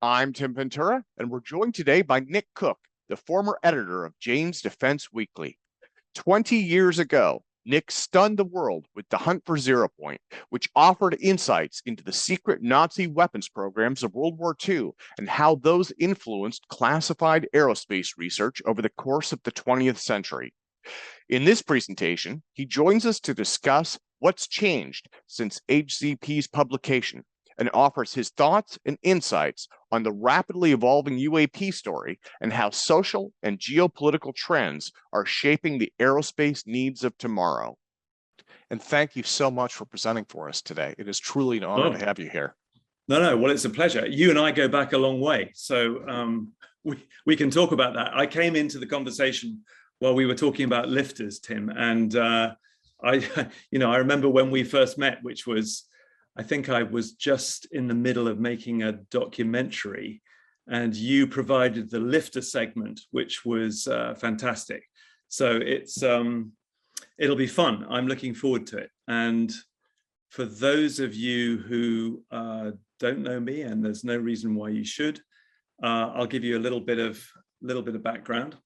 I'm Tim Ventura, and we're joined today by Nick Cook, the former editor of Jane's Defense Weekly. 20 years ago, Nick stunned the world with The Hunt for Zero Point, which offered insights into the secret Nazi weapons programs of World War II and how those influenced classified aerospace research over the course of the 20th century. In this presentation, he joins us to discuss what's changed since HZP's publication and offers his thoughts and insights on the rapidly evolving UAP story and how social and geopolitical trends are shaping the aerospace needs of tomorrow. And thank you so much for presenting for us today. It is truly an honor to have you here. No, well, it's a pleasure. You and I go back a long way, so we can talk about that. I came into the conversation while we were talking about lifters, Tim, and I remember when we first met, which was, I think I was just in the middle of making a documentary, and you provided the lifter segment, which was fantastic. So it'll be fun. I'm looking forward to it. And for those of you who don't know me, and there's no reason why you should, I'll give you a little bit of background.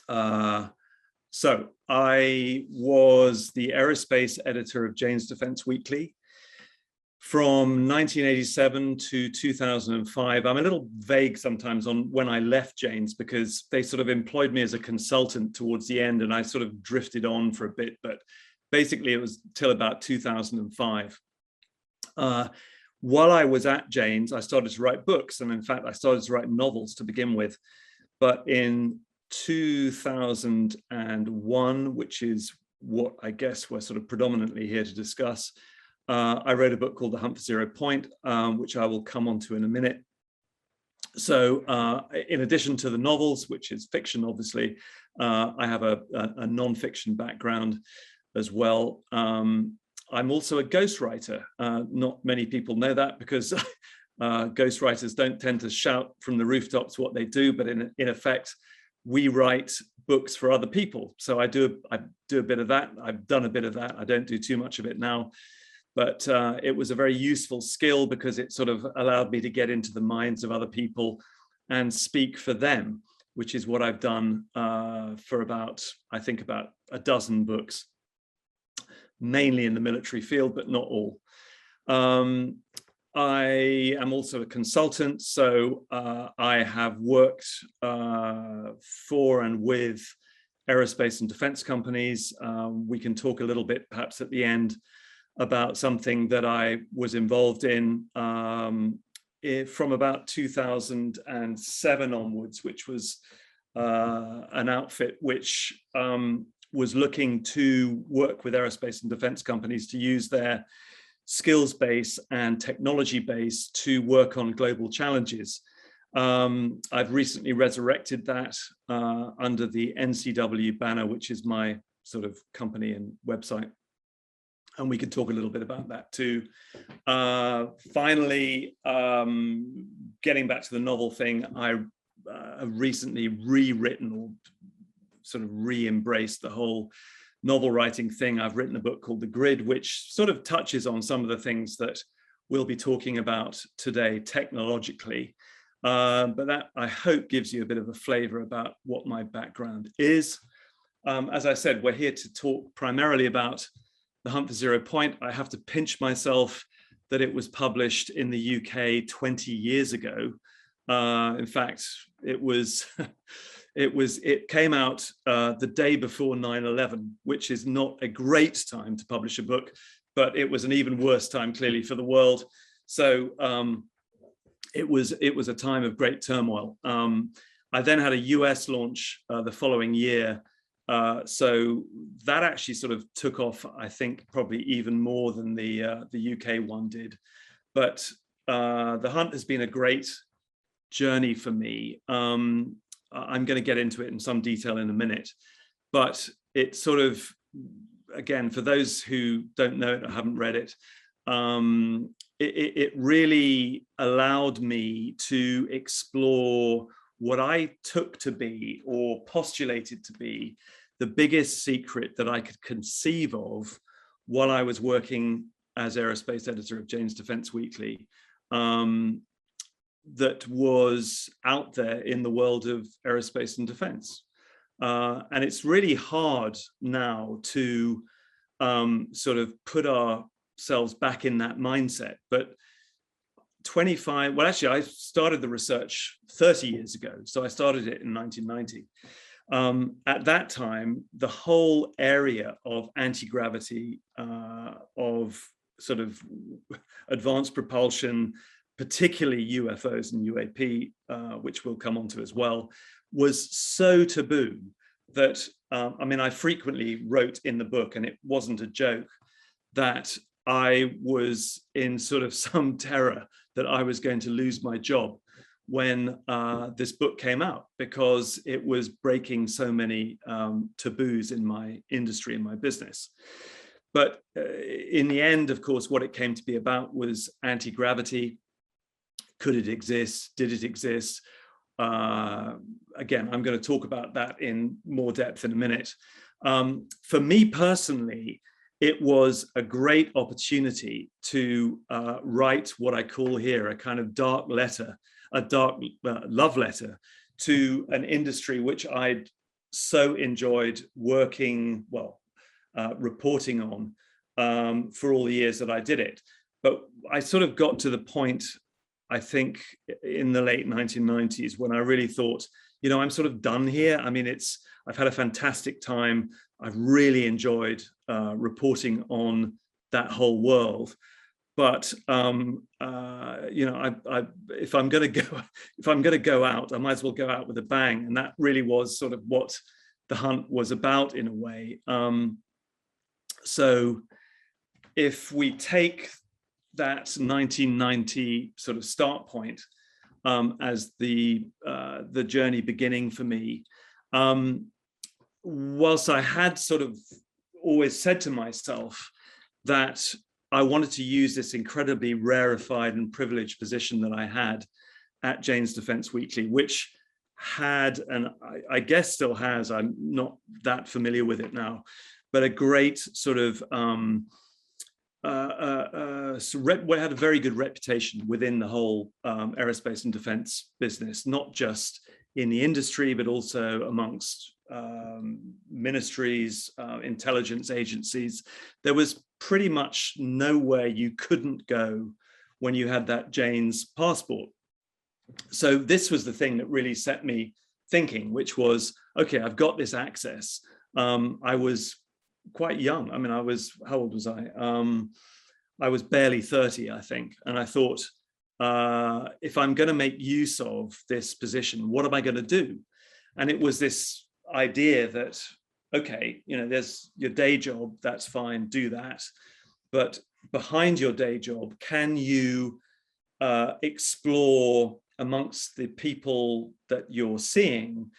So I was the aerospace editor of Jane's Defense Weekly from 1987 to 2005. I'm a little vague sometimes on when I left Jane's because they sort of employed me as a consultant towards the end and I sort of drifted on for a bit, but basically it was till about 2005. While I was at Jane's, I started to write books, and in fact, I started to write novels to begin with. But in 2001, which is what I guess we're sort of predominantly here to discuss, I wrote a book called The Hunt for Zero Point, which I will come on to in a minute. So in addition to the novels, which is fiction, obviously, I have a non-fiction background as well. I'm also a ghostwriter. Not many people know that because ghostwriters don't tend to shout from the rooftops what they do, but in effect, we write books for other people. So I do a bit of that. I've done a bit of that. I don't do too much of it now. But it was a very useful skill because it sort of allowed me to get into the minds of other people and speak for them, which is what I've done for about a dozen books, mainly in the military field, but not all. I am also a consultant, so I have worked for and with aerospace and defense companies. We can talk a little bit perhaps at the end about something that I was involved in from about 2007 onwards, which was an outfit which was looking to work with aerospace and defense companies to use their skills base and technology base to work on global challenges. I've recently resurrected that under the NCW banner, which is my sort of company and website. And we can talk a little bit about that too. Finally, getting back to the novel thing, I have recently rewritten or sort of re-embraced the whole novel writing thing. I've written a book called The Grid, which sort of touches on some of the things that we'll be talking about today technologically. But that, I hope, gives you a bit of a flavor about what my background is. As I said, we're here to talk primarily about The Hunt for Zero Point. I have to pinch myself that it was published in the UK 20 years ago. In fact, it came out the day before 9/11, which is not a great time to publish a book, but it was an even worse time clearly for the world. So it was a time of great turmoil. I then had a US launch the following year. So that actually sort of took off, I think, probably even more than the UK one did. But The Hunt has been a great journey for me. I'm going to get into it in some detail in a minute, but it sort of, again, for those who don't know it or haven't read it, it really allowed me to explore what I took to be or postulated to be the biggest secret that I could conceive of while I was working as aerospace editor of Jane's Defense Weekly. that was out there in the world of aerospace and defense. And it's really hard now to sort of put ourselves back in that mindset. But 25, well, actually, I started the research 30 years ago. So I started it in 1990. At that time, the whole area of anti-gravity, of sort of advanced propulsion, particularly UFOs and UAP, which we'll come on to as well, was so taboo that, I mean, I frequently wrote in the book, and it wasn't a joke, that I was in sort of some terror that I was going to lose my job when this book came out, because it was breaking so many taboos in my industry and my business. But in the end, of course, what it came to be about was anti-gravity. Could it exist? Did it exist? Again, I'm going to talk about that in more depth in a minute. For me personally, it was a great opportunity to write what I call here a kind of dark letter, a dark love letter to an industry which I'd so enjoyed working, well, reporting on for all the years that I did it. But I sort of got to the point, I think, in the late 1990s when I really thought, you know, I'm sort of done here. I mean, I've had a fantastic time. I've really enjoyed reporting on that whole world. But you know, if I'm going to go out, I might as well go out with a bang. And that really was sort of what the hunt was about in a way. So if we take that 1990 sort of start point as the journey beginning for me, whilst I had sort of always said to myself that I wanted to use this incredibly rarefied and privileged position that I had at Jane's Defence Weekly, which had, and I guess still has, I'm not that familiar with it now, but a great sort of, we had a very good reputation within the whole aerospace and defence business, not just in the industry, but also amongst ministries, intelligence agencies. There was pretty much nowhere you couldn't go when you had that Jane's passport. So this was the thing that really set me thinking, which was, okay, I've got this access. I was quite young. I mean, how old was I? I was barely 30, I think. And I thought, if I'm going to make use of this position, what am I going to do? And it was this idea that, okay, you know, there's your day job, that's fine, do that. But behind your day job, can you explore amongst the people that you're seeing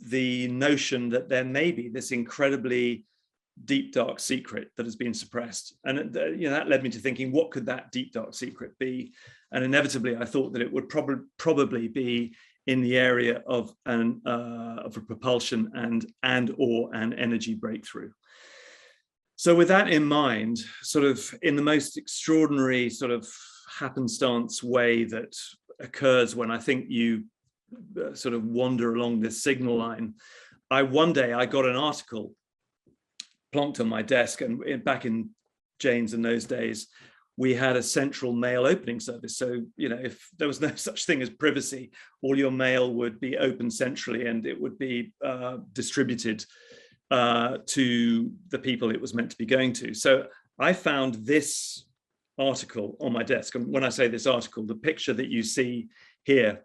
the notion that there may be this incredibly deep, dark secret that has been suppressed? And you know, that led me to thinking, what could that deep, dark secret be? And inevitably, I thought that it would probably be in the area of a propulsion and or an energy breakthrough. So with that in mind, sort of in the most extraordinary sort of happenstance way that occurs when I think you sort of wander along this signal line, one day I got an article plonked on my desk, and back in Jane's in those days, we had a central mail opening service. So, you know, if there was no such thing as privacy, all your mail would be open centrally and it would be distributed to the people it was meant to be going to. So I found this article on my desk. And when I say this article, the picture that you see here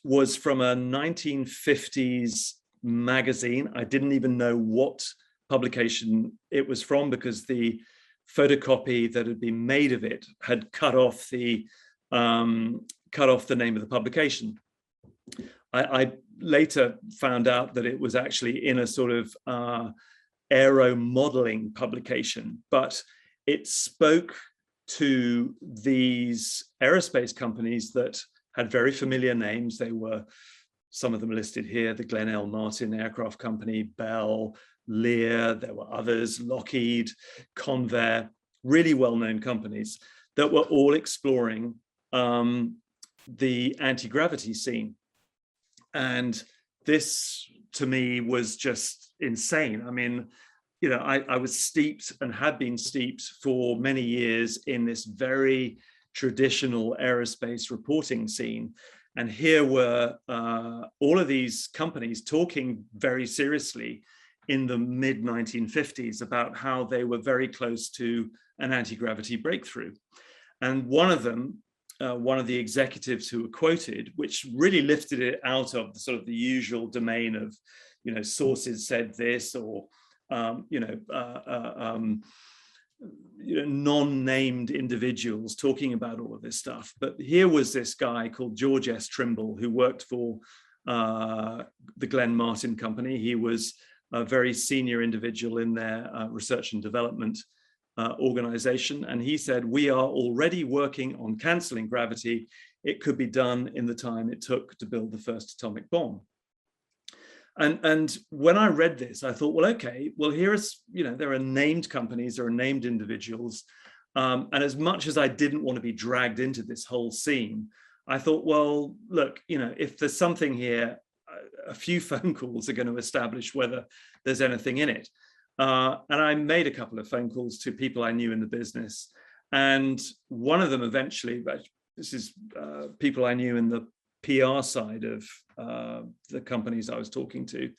was from a 1950s magazine. I didn't even know what publication it was from because the photocopy that had been made of it had cut off the name of the publication. I later found out that it was actually in a sort of aero modeling publication, but it spoke to these aerospace companies that had very familiar names. They were, some of them listed here, the Glenn L. Martin Aircraft Company, Bell, Lear, there were others, Lockheed, Convair, really well-known companies that were all exploring the anti-gravity scene. And this to me was just insane. I mean, you know, I was steeped and had been steeped for many years in this very traditional aerospace reporting scene. And here were all of these companies talking very seriously in the mid 1950s about how they were very close to an anti-gravity breakthrough. And one of them, one of the executives who were quoted, which really lifted it out of the sort of the usual domain of, you know, sources said this, or non-named individuals talking about all of this stuff. But here was this guy called George S. Trimble, who worked for the Glenn Martin Company. He was a very senior individual in their research and development organization. And he said, we are already working on canceling gravity. It could be done in the time it took to build the first atomic bomb. And when I read this, I thought, well, okay, well, here's, you know, there are named companies, there are named individuals. And as much as I didn't want to be dragged into this whole scene, I thought, well, look, you know, if there's something here, a few phone calls are going to establish whether there's anything in it. And I made a couple of phone calls to people I knew in the business. And one of them eventually, but this is people I knew in the PR side of the companies I was talking to,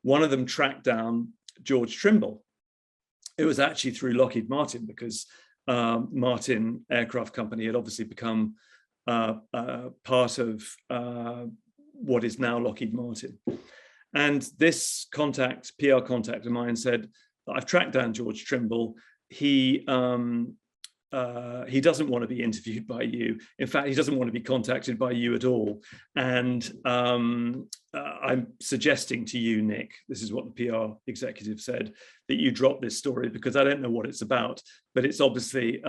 one of them tracked down George Trimble. It was actually through Lockheed Martin, because Martin Aircraft Company had obviously become part of what is now Lockheed Martin. And this contact, PR contact of mine, said, I've tracked down George Trimble. He doesn't want to be interviewed by you. In fact, he doesn't want to be contacted by you at all. And I'm suggesting to you, Nick, this is what the PR executive said, that you drop this story, because I don't know what it's about, but it's obviously,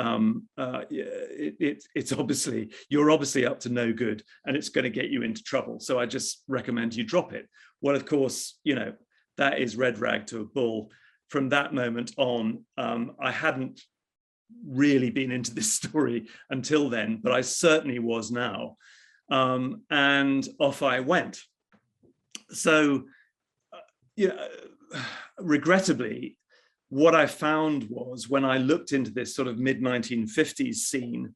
it's obviously, you're obviously up to no good, and it's going to get you into trouble. So I just recommend you drop it. Well, of course, you know, that is red rag to a bull. From that moment on, I hadn't really been into this story until then, but I certainly was now. And off I went. So, regrettably, what I found was, when I looked into this sort of mid-1950s scene,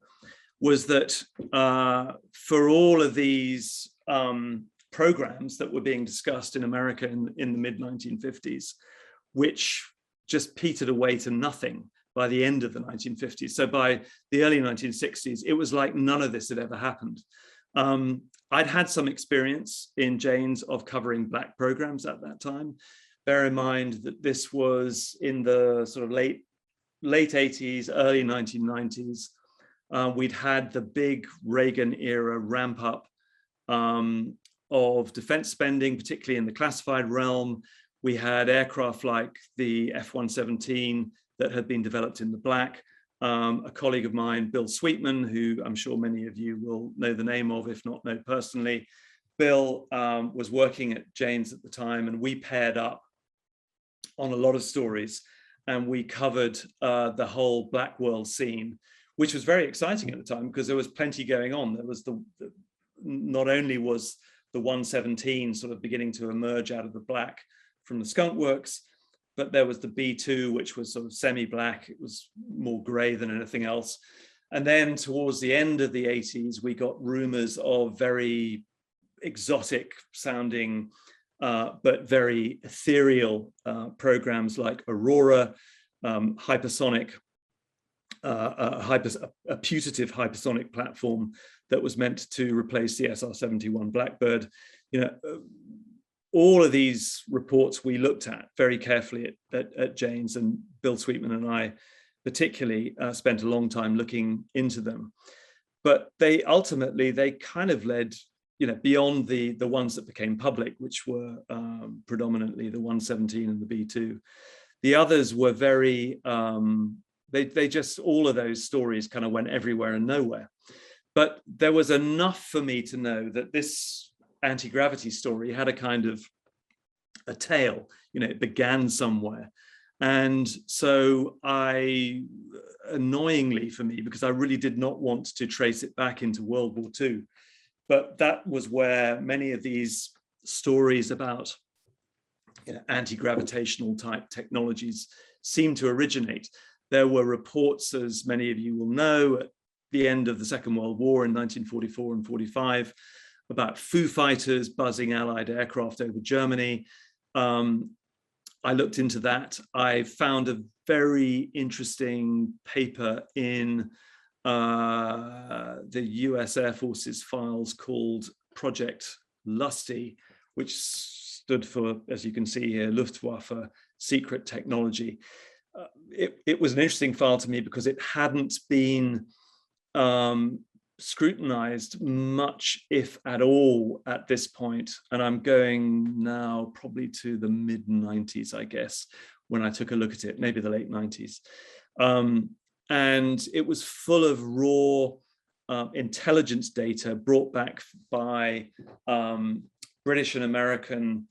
was that for all of these programs that were being discussed in America in the mid-1950s, which just petered away to nothing by the end of the 1950s. So by the early 1960s, it was like none of this had ever happened. I'd had some experience in Jane's of covering black programs at that time. Bear in mind that this was in the sort of late 80s, early 1990s. We'd had the big Reagan era ramp up of defense spending, particularly in the classified realm. We had aircraft like the F-117 that had been developed in the black. A colleague of mine, Bill Sweetman, who I'm sure many of you will know the name of, if not know personally. Bill was working at Jane's at the time, and we paired up on a lot of stories, and we covered the whole black world scene, which was very exciting at the time, because there was plenty going on. There was not only was the 117 sort of beginning to emerge out of the black from the skunk works, but there was the B2, which was sort of semi-black. It was more gray than anything else. And then towards the end of the 80s, we got rumors of very exotic sounding, but very ethereal programs like Aurora, hypersonic, a putative hypersonic platform that was meant to replace the SR-71 Blackbird. You know, all of these reports we looked at very carefully at Jane's, and Bill Sweetman and I particularly spent a long time looking into them. But they kind of led, you know, beyond the ones that became public, which were predominantly the 117 and the B2. The others were very, they just, all of those stories kind of went everywhere and nowhere. But there was enough for me to know that this anti-gravity story had a kind of a tail, you know, it began somewhere. And so annoyingly for me, because I really did not want to trace it back into World War II, But that was where many of these stories about anti-gravitational type technologies seem to originate. There were reports, as many of you will know, at the end of the Second World War in 1944 and 45, about Foo Fighters buzzing Allied aircraft over Germany. I looked into that. I found a very interesting paper in the US Air Force's files called Project Lusty, which stood for, as you can see here, Luftwaffe Secret Technology. It was an interesting file to me because it hadn't been scrutinized much, if at all, at this point. And I'm going now probably to the mid-90s, I guess, when I took a look at it, maybe the late 90s. And it was full of raw intelligence data brought back by British and American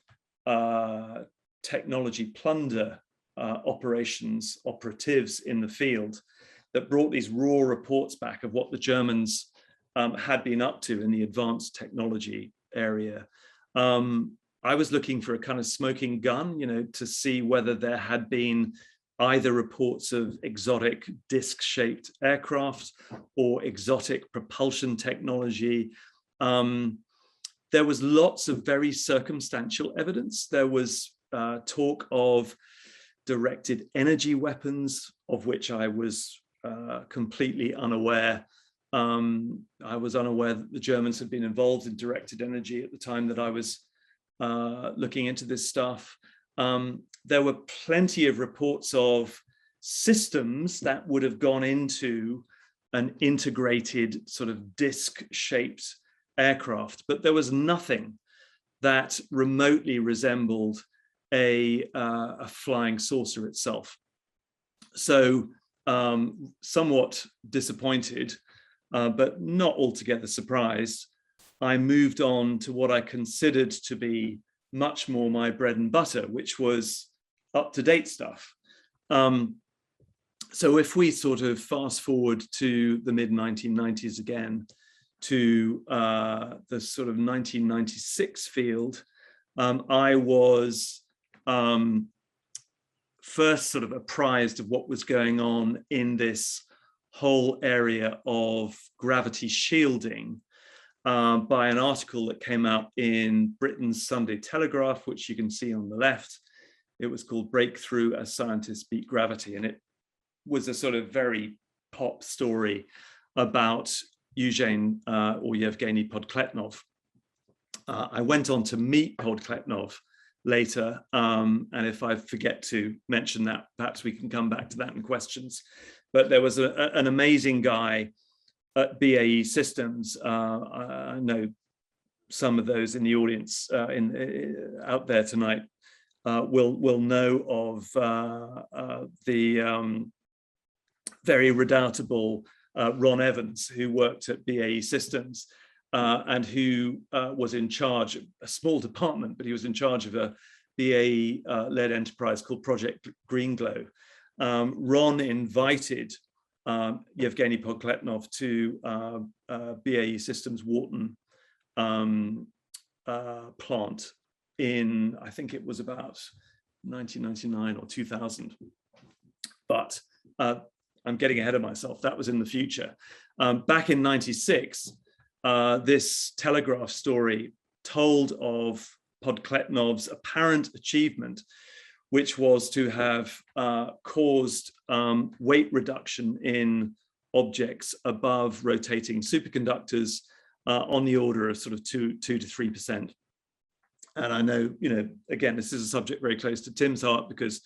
technology plunder operatives in the field that brought these raw reports back of what the Germans had been up to in the advanced technology area. I was looking for a kind of smoking gun, to see whether there had been either reports of exotic disc-shaped aircraft or exotic propulsion technology. There was lots of very circumstantial evidence. There was talk of directed energy weapons, of which I was completely unaware. I was unaware that the Germans had been involved in directed energy at the time that I was looking into this stuff. There were plenty of reports of systems that would have gone into an integrated sort of disc-shaped aircraft, but there was nothing that remotely resembled a flying saucer itself. So somewhat disappointed, but not altogether surprised, I moved on to what I considered to be much more my bread and butter, which was up-to-date stuff. So if we sort of fast forward to the mid-1990s again, to the sort of 1996 field, I was first sort of apprised of what was going on in this whole area of gravity shielding by an article that came out in Britain's Sunday Telegraph, which you can see on the left. It was called "Breakthrough as Scientists Beat Gravity," and it was a sort of very pop story about Yevgeny Podkletnov. I went on to meet Podkletnov later, and if I forget to mention that, perhaps we can come back to that in questions. But there was an amazing guy at BAE Systems. I know some of those in the audience out there tonight will know of the very redoubtable Ron Evans, who worked at BAE Systems and who was in charge of a small department, but he was in charge of a BAE-led enterprise called Project Greenglow. Ron invited Yevgeny Podkletnov to BAE Systems Wharton plant in, I think it was about 1999 or 2000. But I'm getting ahead of myself. That was in the future. Back in '96, this Telegraph story told of Podkletnov's apparent achievement, which was to have caused weight reduction in objects above rotating superconductors on the order of sort of 2 to 3%. And I know, again, this is a subject very close to Tim's heart, because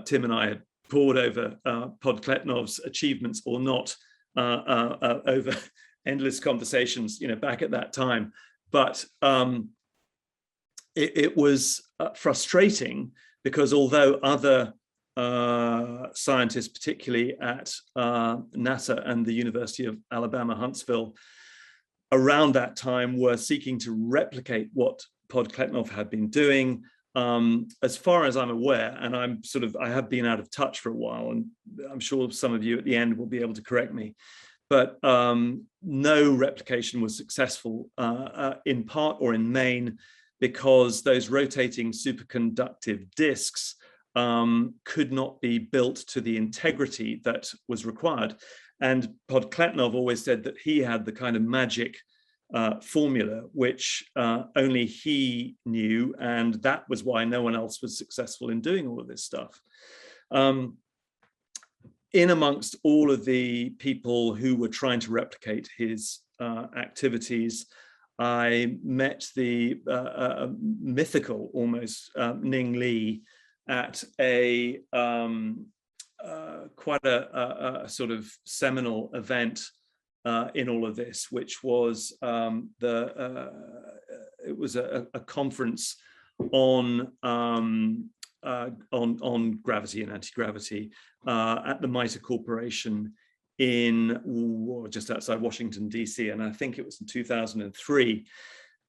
Tim and I had pored over Podkletnov's achievements or not over endless conversations, back at that time. But it was frustrating, because although other scientists, particularly at NASA and the University of Alabama, Huntsville, around that time were seeking to replicate what Podkletnov had been doing, as far as I'm aware, and I have been out of touch for a while, and I'm sure some of you at the end will be able to correct me, but no replication was successful, in part or in main, because those rotating superconductive disks could not be built to the integrity that was required. And Podkletnov always said that he had the kind of magic formula, which only he knew, and that was why no one else was successful in doing all of this stuff. In amongst all of the people who were trying to replicate his activities, I met the mythical, almost, Ning Li at a quite a sort of seminal event in all of this, which was it was a conference on gravity and anti-gravity at the MITRE Corporation in just outside Washington, DC, and I think it was in 2003.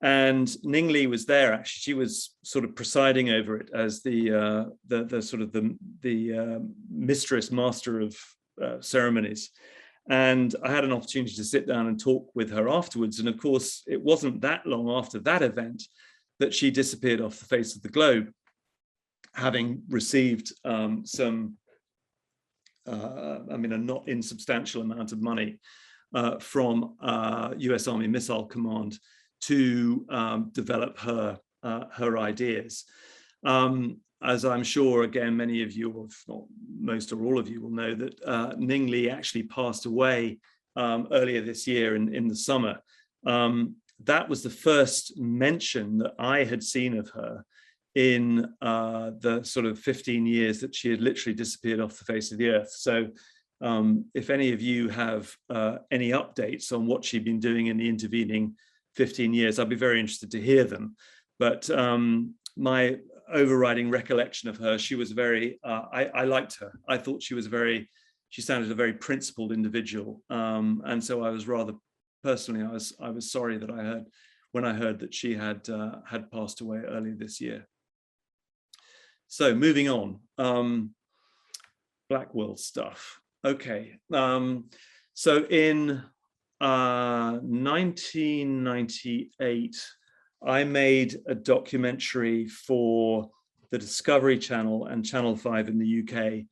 And Ning Li was there. Actually, she was sort of presiding over it as the sort of the mistress, master of ceremonies. And I had an opportunity to sit down and talk with her afterwards. And of course, it wasn't that long after that event that she disappeared off the face of the globe, having received some, I mean, a not insubstantial amount of money from US Army Missile Command to develop her ideas. As I'm sure, again, many of you, or if not most or all of you, will know that Ning Li actually passed away earlier this year in the summer. That was the first mention that I had seen of her in the sort of 15 years that she had literally disappeared off the face of the earth. So if any of you have any updates on what she'd been doing in the intervening 15 years, I'd be very interested to hear them. But my overriding recollection of her, she was very, I liked her. I thought she sounded a very principled individual. And so I was rather, personally, I was sorry that when I heard that she had passed away earlier this year. So moving on, Black World stuff. Okay, so in 1998, I made a documentary for the Discovery Channel and Channel 5 in the UK,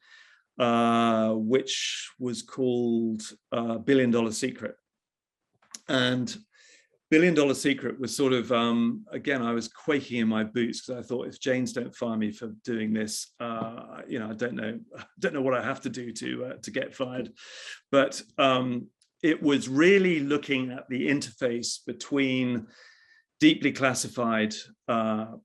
which was called $1 Billion Secret. And $1 Billion Secret was sort of, again, I was quaking in my boots because I thought, if Janes don't fire me for doing this, you know, I don't know what I have to do to get fired. But it was really looking at the interface between deeply classified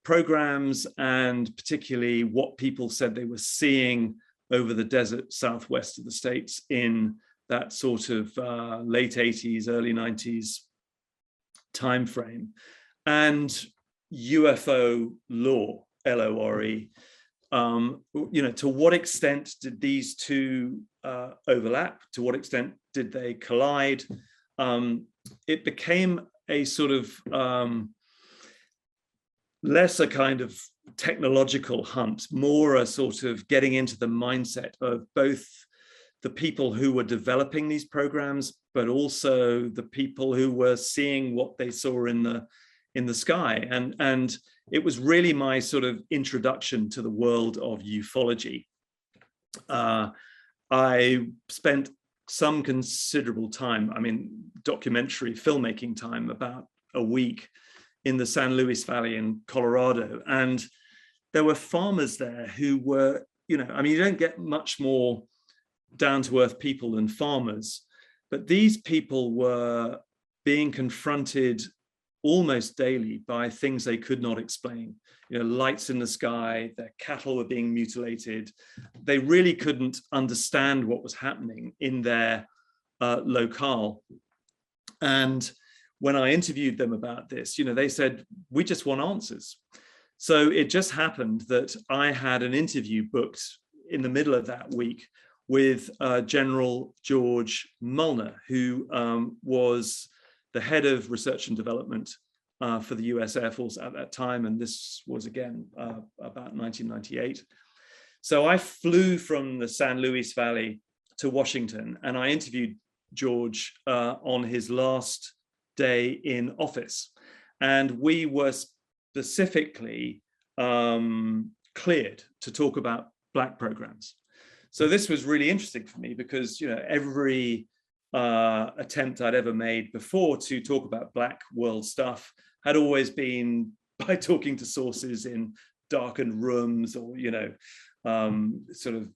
programs, and particularly what people said they were seeing over the desert southwest of the States in that sort of late 80s, early 90s timeframe, and UFO lore, LORE. You know, to what extent did these two overlap? To what extent did they collide? It became a sort of less a kind of technological hunt, more a sort of getting into the mindset of both the people who were developing these programs, but also the people who were seeing what they saw in the sky. And it was really my sort of introduction to the world of ufology. I spent some considerable time, I mean, documentary filmmaking time, about a week in the San Luis Valley in Colorado. And there were farmers there who were, you know, I mean, you don't get much more down-to-earth people than farmers, but these people were being confronted almost daily by things they could not explain. You know, lights in the sky, their cattle were being mutilated. They really couldn't understand what was happening in their locale. And when I interviewed them about this, you know, they said, we just want answers. So it just happened that I had an interview booked in the middle of that week with General George Mullner, who was the head of research and development for the US Air Force at that time. And this was, again, about 1998. So I flew from the San Luis Valley to Washington, and I interviewed George on his last day in office. And we were specifically cleared to talk about black programs. So this was really interesting for me because, you know, every attempt I'd ever made before to talk about black world stuff had always been by talking to sources in darkened rooms, or, you know, sort of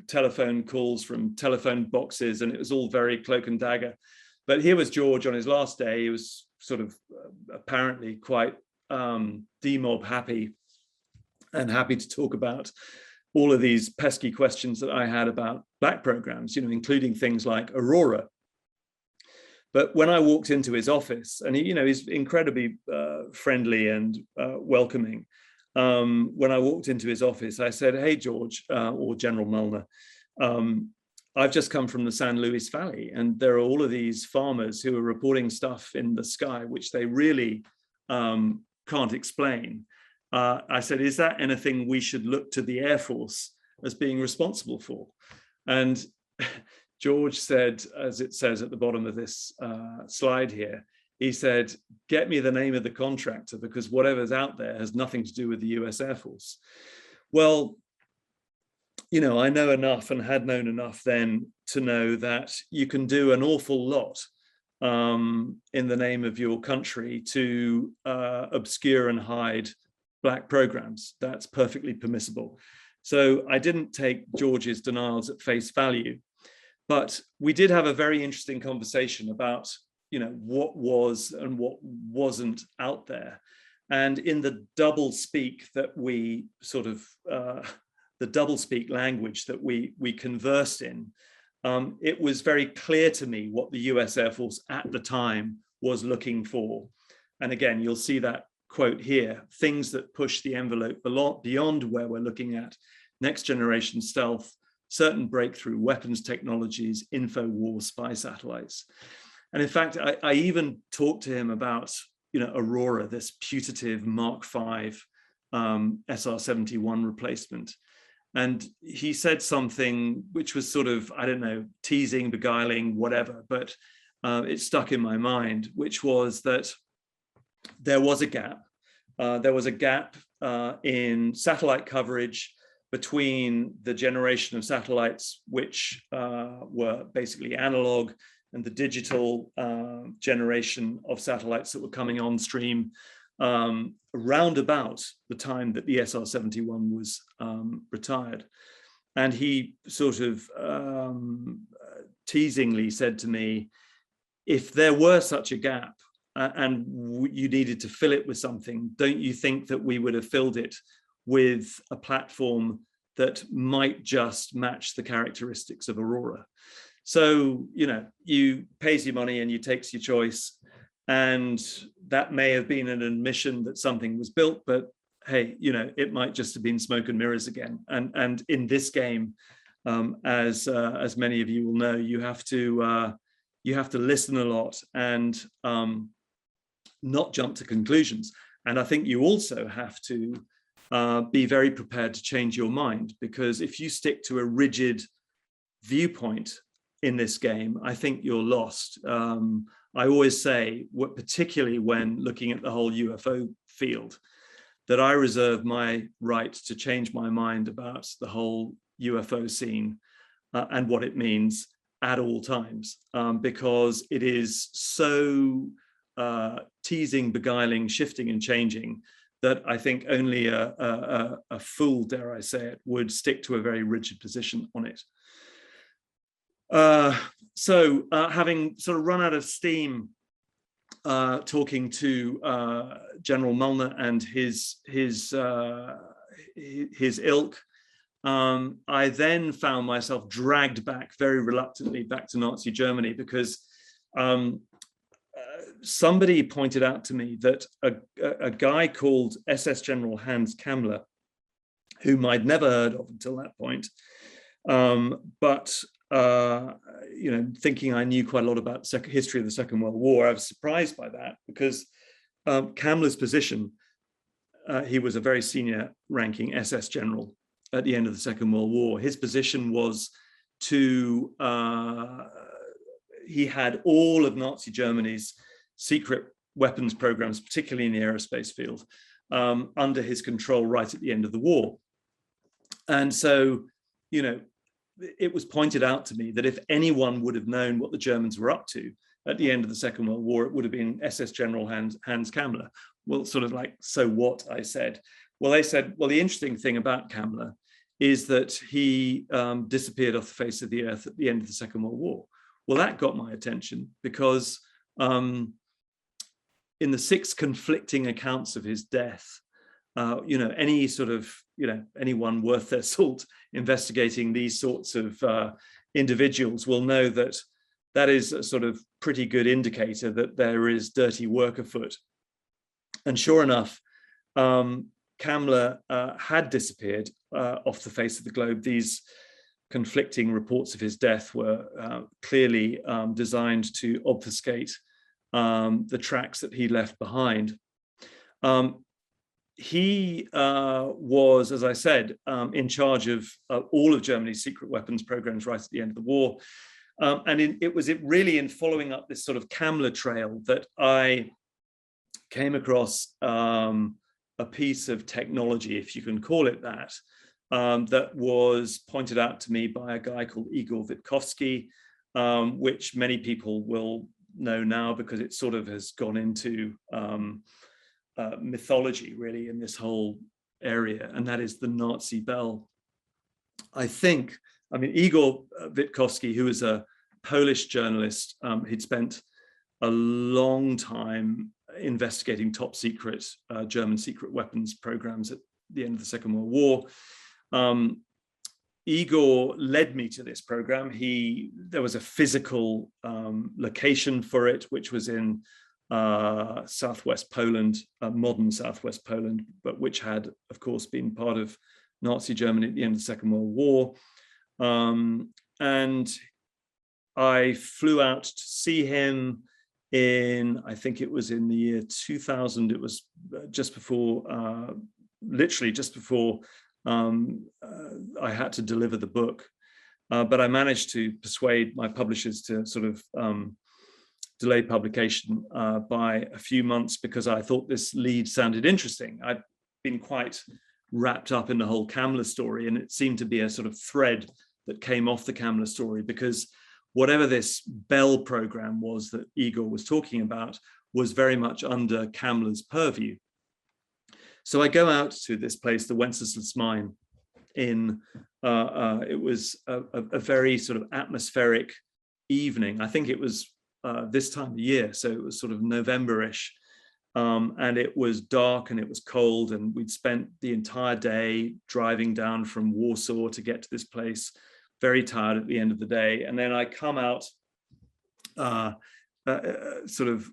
telephone calls from telephone boxes, and it was all very cloak and dagger. But here was George on his last day. He was sort of apparently quite demob happy and happy to talk about all of these pesky questions that I had about black programs, you know, including things like Aurora. But when I walked into his office, and he, you know, he's incredibly friendly and welcoming. When I walked into his office, I said, "Hey, George," or General Mulner, "I've just come from the San Luis Valley, and there are all of these farmers who are reporting stuff in the sky which they really can't explain." I said, "Is that anything we should look to the Air Force as being responsible for?" And George said, as it says at the bottom of this slide here, he said, "Get me the name of the contractor, because whatever's out there has nothing to do with the US Air Force." Well, you know, I know enough and had known enough then to know that you can do an awful lot in the name of your country to obscure and hide black programs. That's perfectly permissible. So I didn't take George's denials at face value, but we did have a very interesting conversation about, you know, what was and what wasn't out there. And in the double speak that we sort of, the double speak language that we conversed in, it was very clear to me what the US Air Force at the time was looking for. And again, you'll see that quote here: things that push the envelope beyond where we're looking at next generation stealth, certain breakthrough weapons technologies, info war, spy satellites. And in fact, I even talked to him about, you know, Aurora, this putative Mark V SR-71 replacement. And he said something which was sort of, I don't know, teasing, beguiling, whatever, but it stuck in my mind, which was that there was a gap. There was a gap in satellite coverage between the generation of satellites which were basically analog and the digital generation of satellites that were coming on stream around about the time that the SR-71 was retired. And he sort of teasingly said to me, if there were such a gap and you needed to fill it with something, don't you think that we would have filled it with a platform that might just match the characteristics of Aurora? So, you know, you pays your money and you takes your choice. And that may have been an admission that something was built, but hey, you know, it might just have been smoke and mirrors again. And in this game, as many of you will know, you have to listen a lot and not jump to conclusions. And I think you also have to be very prepared to change your mind, because if you stick to a rigid viewpoint in this game, I think you're lost. I always say, particularly when looking at the whole UFO field, that I reserve my right to change my mind about the whole UFO scene and what it means at all times, because it is so teasing, beguiling, shifting and changing that I think only a fool, dare I say it, would stick to a very rigid position on it. So having sort of run out of steam talking to General Mulner and his ilk, I then found myself dragged back very reluctantly back to Nazi Germany, because somebody pointed out to me that a guy called SS General Hans Kammler, whom I'd never heard of until that point, but you know, thinking I knew quite a lot about history of the Second World War, I was surprised by that, because Kammler's position, he was a very senior ranking SS general at the end of the Second World War. His position was to he had all of Nazi Germany's secret weapons programs, particularly in the aerospace field, under his control right at the end of the war. And so, you know, it was pointed out to me that if anyone would have known what the Germans were up to at the end of the Second World War, it would have been SS General Hans Kammler. Well, sort of like, so what, I said. Well, they said, well, the interesting thing about Kammler is that he disappeared off the face of the earth at the end of the Second World War. Well, that got my attention because in the 6 conflicting accounts of his death, you know, any sort of, you know, anyone worth their salt investigating these sorts of individuals will know that that is a sort of pretty good indicator that there is dirty work afoot. And sure enough, Kammler had disappeared off the face of the globe. These conflicting reports of his death were clearly designed to obfuscate the tracks that he left behind. He was, as I said, in charge of all of Germany's secret weapons programs right at the end of the war. And it was really in following up this sort of Kammler trail that I came across a piece of technology, if you can call it that, that was pointed out to me by a guy called Igor Witkowski, which many people will know now because it sort of has gone into mythology really in this whole area, and that is the Nazi bell. I mean, Igor Witkowski, who is a Polish journalist, he'd spent a long time investigating top secret German secret weapons programs at the end of the Second World War. Igor led me to this program. There was a physical location for it, which was in southwest Poland, modern southwest Poland, but which had, of course, been part of Nazi Germany at the end of the Second World War. And I flew out to see him I think it was in the year 2000. It was just before, literally just before I had to deliver the book. But I managed to persuade my publishers to sort of delay publication by a few months because I thought this lead sounded interesting. I'd been quite wrapped up in the whole Kammler story, and it seemed to be a sort of thread that came off the Kammler story, because whatever this Bell program was that Igor was talking about was very much under Kammler's purview. So I go out to this place, the Wenceslas mine, it was a very sort of atmospheric evening. I think it was this time of year, so it was sort of November-ish, and it was dark and it was cold, and we'd spent the entire day driving down from Warsaw to get to this place, very tired at the end of the day. And then I come out sort of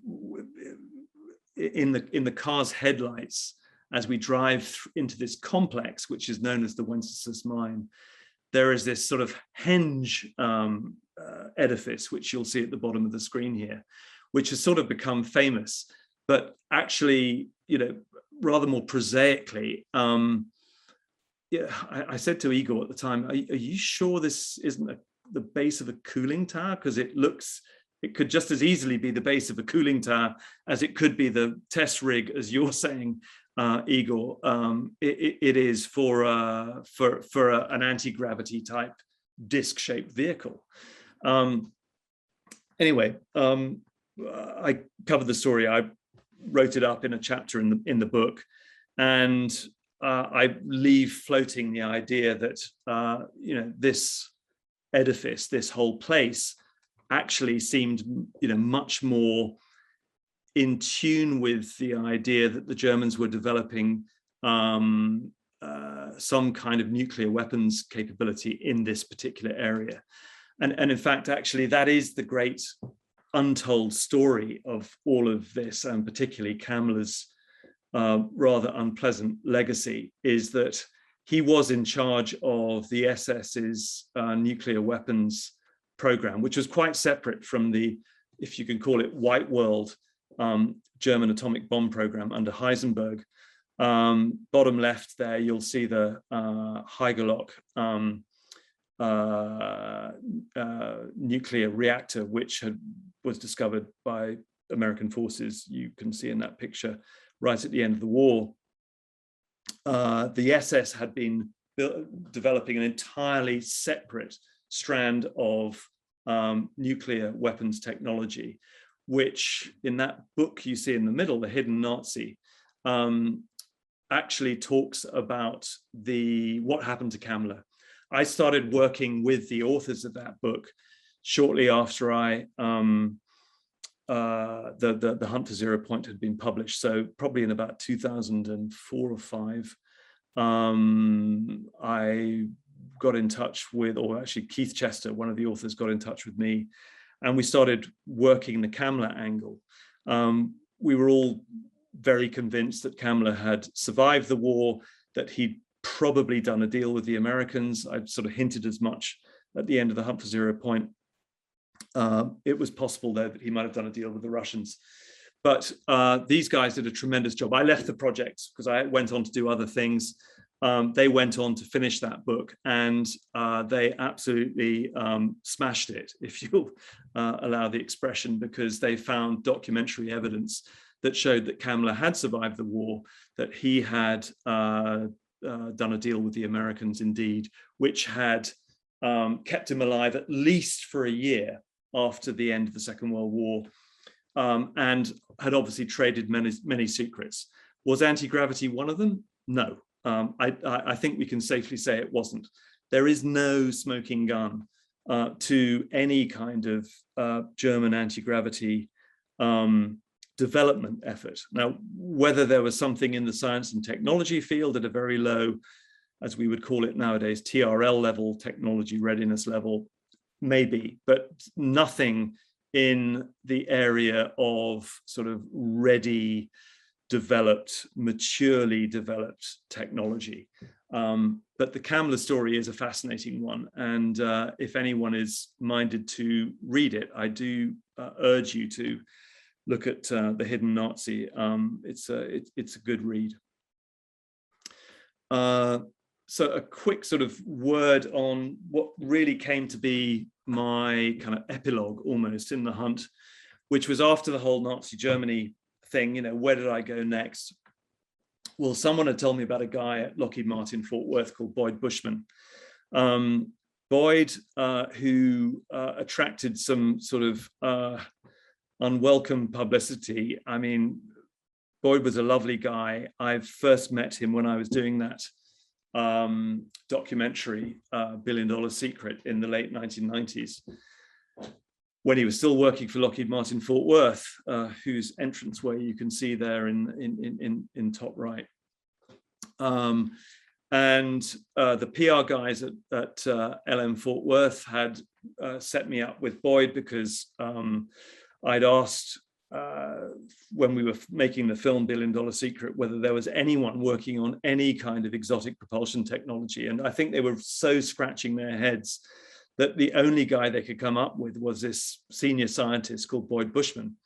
in the car's headlights as we drive into this complex, which is known as the Wenceslas mine. There is this sort of henge edifice, which you'll see at the bottom of the screen here, which has sort of become famous, but actually, you know, rather more prosaically, yeah, I said to Igor at the time, are you sure this isn't the base of a cooling tower? Because it could just as easily be the base of a cooling tower as it could be the test rig, as you're saying, Igor. It is for an anti-gravity type disc-shaped vehicle. Anyway, I covered the story. I wrote it up in a chapter in the book, and I leave floating the idea that you know, this edifice, this whole place, actually seemed, you know, much more in tune with the idea that the Germans were developing some kind of nuclear weapons capability in this particular area. And in fact, actually, that is the great untold story of all of this, and particularly Kammler's rather unpleasant legacy, is that he was in charge of the SS's nuclear weapons program, which was quite separate from the, if you can call it, white world German atomic bomb program under Heisenberg. Bottom left there, you'll see the Haigerloch nuclear reactor, which was discovered by American forces. You can see in that picture right at the end of the war. The SS had been developing an entirely separate strand of nuclear weapons technology, which in that book you see in the middle, The Hidden Nazi, actually talks about what happened to Kamler. I started working with the authors of that book shortly after the Hunt for Zero Point had been published. So probably in about 2004 or 5, I got in touch with, or actually Keith Chester, one of the authors, got in touch with me, and we started working the Kamler angle. We were all very convinced that Kamler had survived the war, that he'd probably done a deal with the Americans. I'd sort of hinted as much at the end of the Hunt for Zero Point. It was possible, though, that he might have done a deal with the Russians. But these guys did a tremendous job. I left the project because I went on to do other things. They went on to finish that book, and they absolutely smashed it, if you'll allow the expression, because they found documentary evidence that showed that Kamler had survived the war, that he had done a deal with the Americans indeed, which had kept him alive at least for a year after the end of the Second World War, and had obviously traded many secrets. Was anti-gravity one of them? No. I think we can safely say it wasn't. There is no smoking gun to any kind of German anti-gravity development effort. Now, whether there was something in the science and technology field at a very low, as we would call it nowadays, TRL level, technology readiness level, maybe, but nothing in the area of sort of ready, developed, maturely developed technology. But the Kamler story is a fascinating one. And if anyone is minded to read it, I do urge you to look at The Hidden Nazi. It's a good read. So a quick sort of word on what really came to be my kind of epilogue almost in the hunt, which was after the whole Nazi Germany thing, where did I go next? Well, someone had told me about a guy at Lockheed Martin, Fort Worth, called Boyd Bushman. Boyd, who attracted some sort of unwelcome publicity. I mean, Boyd was a lovely guy. I first met him when I was doing that documentary, $1 Billion Secret, in the late 1990s, when he was still working for Lockheed Martin Fort Worth, whose entranceway you can see there in top right. And the PR guys at LM Fort Worth had set me up with Boyd because I'd asked when we were making the film $1 Billion Secret whether there was anyone working on any kind of exotic propulsion technology. And I think they were so scratching their heads that the only guy they could come up with was this senior scientist called Boyd Bushman.